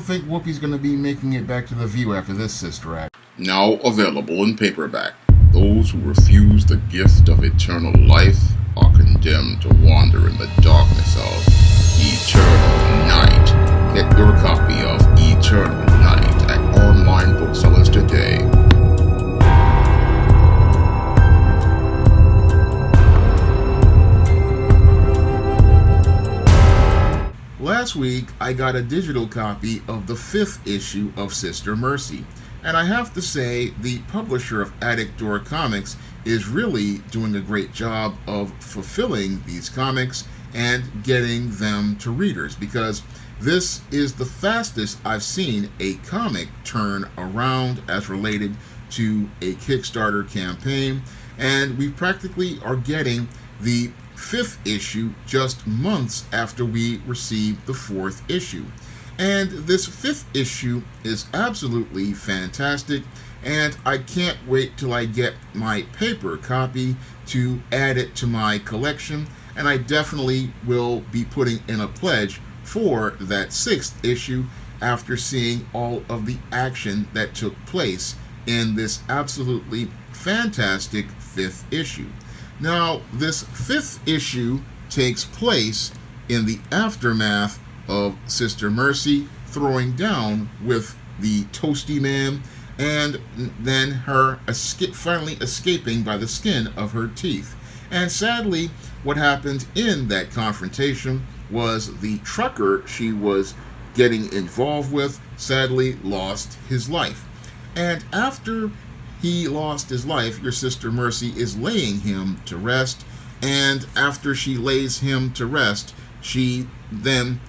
don't think Whoopi's going to be making it back to the View after this Sister Act. Now available in paperback. Those who refuse the gift of eternal life are condemned to wander in the darkness of eternal night. Get your copy of Eternal Night at online booksellers today. Last week, I got a digital copy of the 5th issue of Sister Mercy, and I have to say the publisher of Attic Door Comics is really doing a great job of fulfilling these comics and getting them to readers, because this is the fastest I've seen a comic turn around as related to a Kickstarter campaign, and we practically are getting the 5th issue just months after we received the 4th issue. And this 5th issue is absolutely fantastic, and I can't wait till I get my paper copy to add it to my collection, and I definitely will be putting in a pledge for that 6th issue after seeing all of the action that took place in this absolutely fantastic 5th issue. Now, this 5th issue takes place in the aftermath of Sister Mercy throwing down with the Toasty Man, and then her finally escaping by the skin of her teeth. And sadly, what happened in that confrontation was the trucker she was getting involved with sadly lost his life. And after he lost his life, your Sister Mercy is laying him to rest, and after she lays him to rest, she then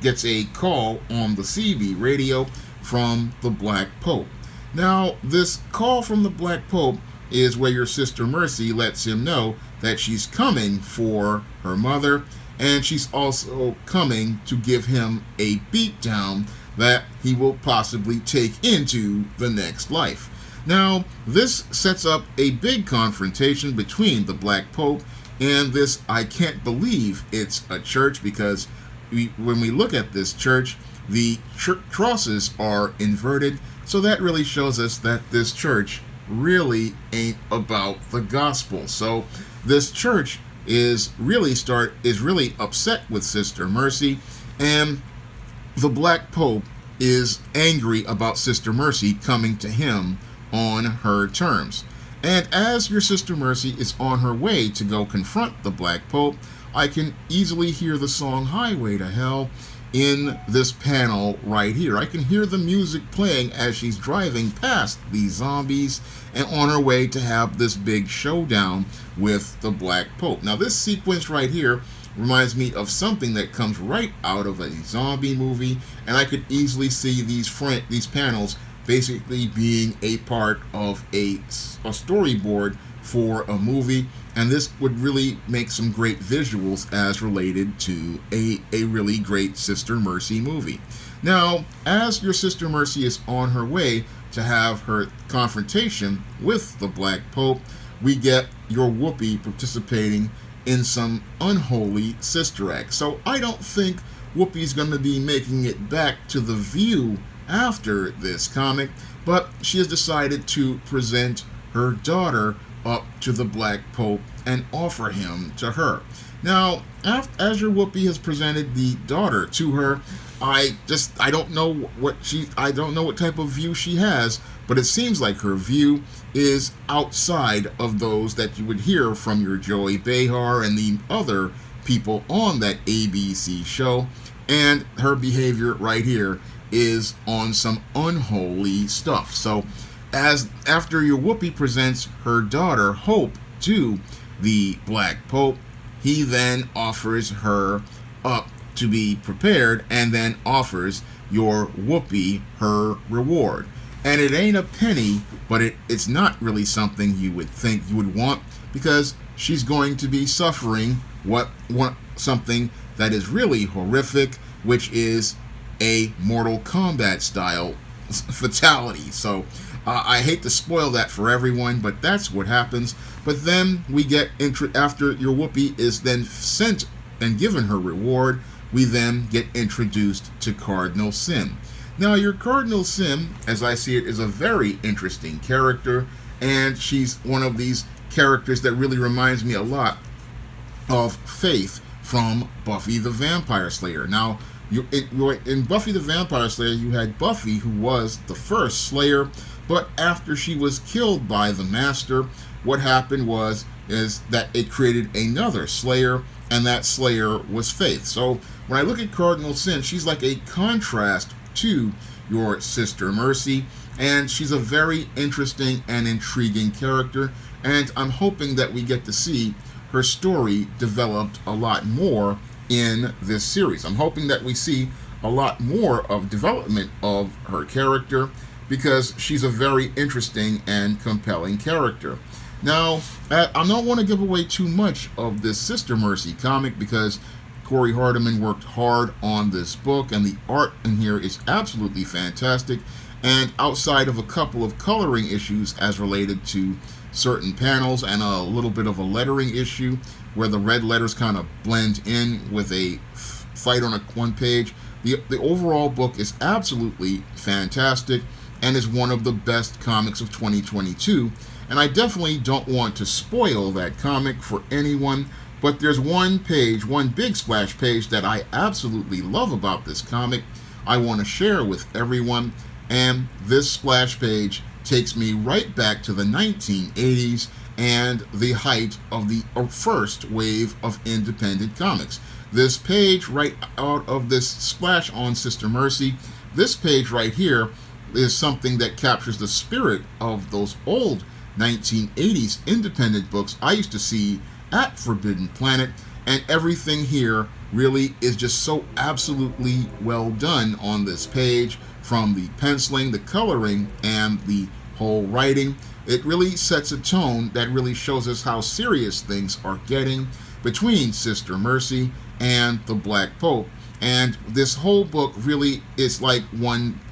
gets a call on the CB radio from the Black Pope. Now, this call from the Black Pope is where your Sister Mercy lets him know that she's coming for her mother, and she's also coming to give him a beatdown that he will possibly take into the next life. Now, this sets up a big confrontation between the Black Pope and this, I can't believe it's a church, because when we look at this church, the crosses are inverted, so that really shows us that this church really ain't about the gospel. So this church is really upset with Sister Mercy, and the Black Pope is angry about Sister Mercy coming to him on her terms. And as your Sister Mercy is on her way to go confront the Black Pope, I can easily hear the song Highway to Hell in this panel right here. I can hear the music playing as she's driving past these zombies and on her way to have this big showdown with the Black Pope. Now, this sequence right here reminds me of something that comes right out of a zombie movie, and I could easily see these panels basically being a part of a storyboard for a movie, and this would really make some great visuals as related to a really great Sister Mercy movie. Now, as your Sister Mercy is on her way to have her confrontation with the Black Pope, we get your Whoopi participating in some unholy sister acts. So I don't think Whoopi's going to be making it back to the View after this comic, but she has decided to present her daughter up to the Black Pope and offer him to her. Now, as your Whoopi has presented the daughter to her, I don't know what type of view she has, but it seems like her view is outside of those that you would hear from your Joey Behar and the other people on that ABC show, and her behavior right here is on some unholy stuff. So after your Whoopi presents her daughter Hope to the Black Pope, he then offers her up to be prepared and then offers your Whoopi her reward. And it ain't a penny, but it's not really something you would think you would want, because she's going to be suffering something that is really horrific, which is a Mortal Kombat style fatality. So I hate to spoil that for everyone, but that's what happens. But then we get after your Whoopi is then sent and given her reward, we then get introduced to Cardinal Sin. Now, your Cardinal Sin, as I see it, is a very interesting character, and she's one of these characters that really reminds me a lot of Faith from Buffy the Vampire Slayer. Now, in Buffy the Vampire Slayer, you had Buffy, who was the first Slayer, but after she was killed by the Master, what happened is that it created another Slayer, and that Slayer was Faith. So when I look at Cardinal Sin, she's like a contrast to your Sister Mercy, and she's a very interesting and intriguing character, and I'm hoping that we get to see her story developed a lot more in this series. I'm hoping that we see a lot more of development of her character, because she's a very interesting and compelling character. Now, I don't want to give away too much of this Sister Mercy comic, because Corey Hardiman worked hard on this book, and the art in here is absolutely fantastic. And outside of a couple of coloring issues as related to certain panels and a little bit of a lettering issue where the red letters kind of blend in with a fight on one page, the overall book is absolutely fantastic and is one of the best comics of 2022. And I definitely don't want to spoil that comic for anyone, but there's one big splash page that I absolutely love about this comic I want to share with everyone, and this splash page takes me right back to the 1980s and the height of the first wave of independent comics. This page right out of this splash on Sister Mercy, this page right here is something that captures the spirit of those old 1980s independent books I used to see at Forbidden Planet, and everything here really is just so absolutely well done on this page, from the penciling, the coloring, and the whole writing. It really sets a tone that really shows us how serious things are getting between Sister Mercy and the Black Pope. And this whole book really is like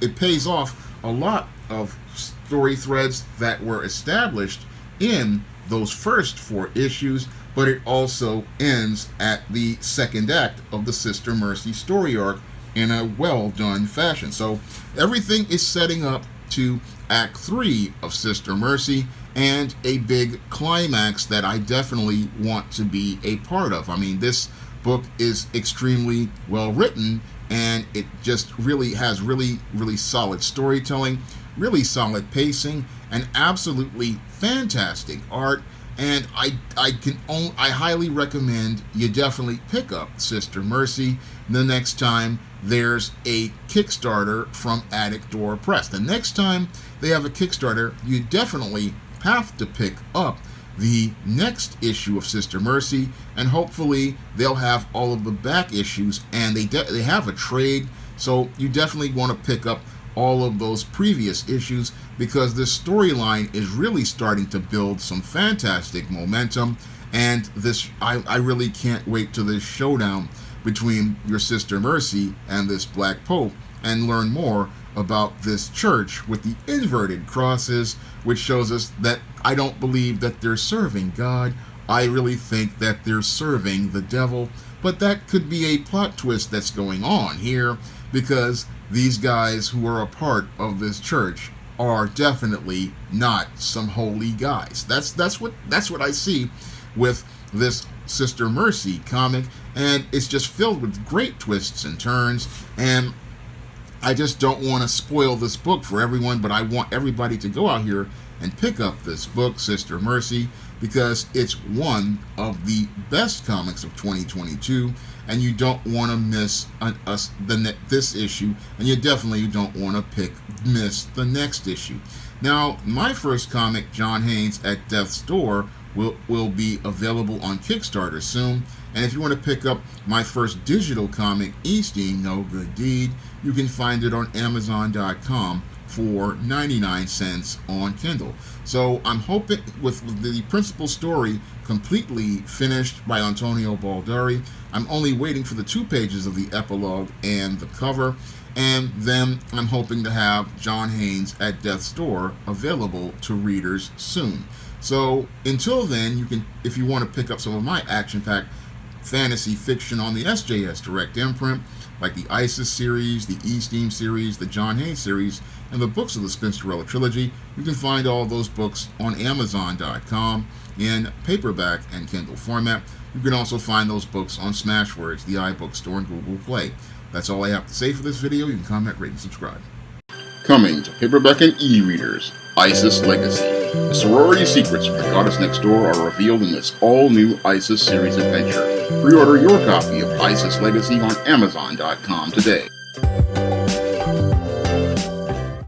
it pays off a lot of story threads that were established in those first 4 issues, but it also ends at the second act of the Sister Mercy story arc in a well done fashion. So everything is setting up to Act 3 of Sister Mercy, and a big climax that I definitely want to be a part of. I mean, this book is extremely well written, and it just really has really solid storytelling, really solid pacing, and absolutely fantastic art. And I highly recommend you definitely pick up Sister Mercy the next time there's a Kickstarter from Attic Door Press. The next time they have a Kickstarter, you definitely have to pick up the next issue of Sister Mercy, and hopefully they'll have all of the back issues, and they have a trade, so you definitely want to pick up all of those previous issues, because this storyline is really starting to build some fantastic momentum. And this, I really can't wait to this showdown between your Sister Mercy and this Black Pope, and learn more about this church with the inverted crosses, which shows us that I don't believe that they're serving God. I really think that they're serving the devil. But that could be a plot twist that's going on here, because these guys who are a part of this church are definitely not some holy guys. That's what I see with this Sister Mercy comic, and it's just filled with great twists and turns. And I just don't want to spoil this book for everyone, but I want everybody to go out here and pick up this book, Sister Mercy, because it's one of the best comics of 2022, and you don't want to miss this issue, and you definitely don't want to miss the next issue. Now, my first comic, John Haynes at Death's Door, will be available on Kickstarter soon. And if you want to pick up my first digital comic, Easting No Good Deed, you can find it on Amazon.com for 99 cents on Kindle. So I'm hoping, with the principal story completely finished by Antonio Baldari, I'm only waiting for the 2 pages of the epilogue and the cover, and then I'm hoping to have John Haynes at Death's Door available to readers soon. So until then, you can, if you want to pick up some of my action-packed fantasy fiction on the SJS Direct imprint, like the Isis series, the E-Steam series, the John Hay series, and the books of the Spinsterella trilogy. You can find all those books on Amazon.com in paperback and Kindle format. You can also find those books on Smashwords, the iBook Store, and Google Play. That's all I have to say for this video. You can comment, rate, and subscribe. Coming to paperback and e-readers, Isis Legacy. The sorority secrets of the goddess next door are revealed in this all-new Isis series adventure. Pre-order your copy of Isis Legacy on Amazon.com today.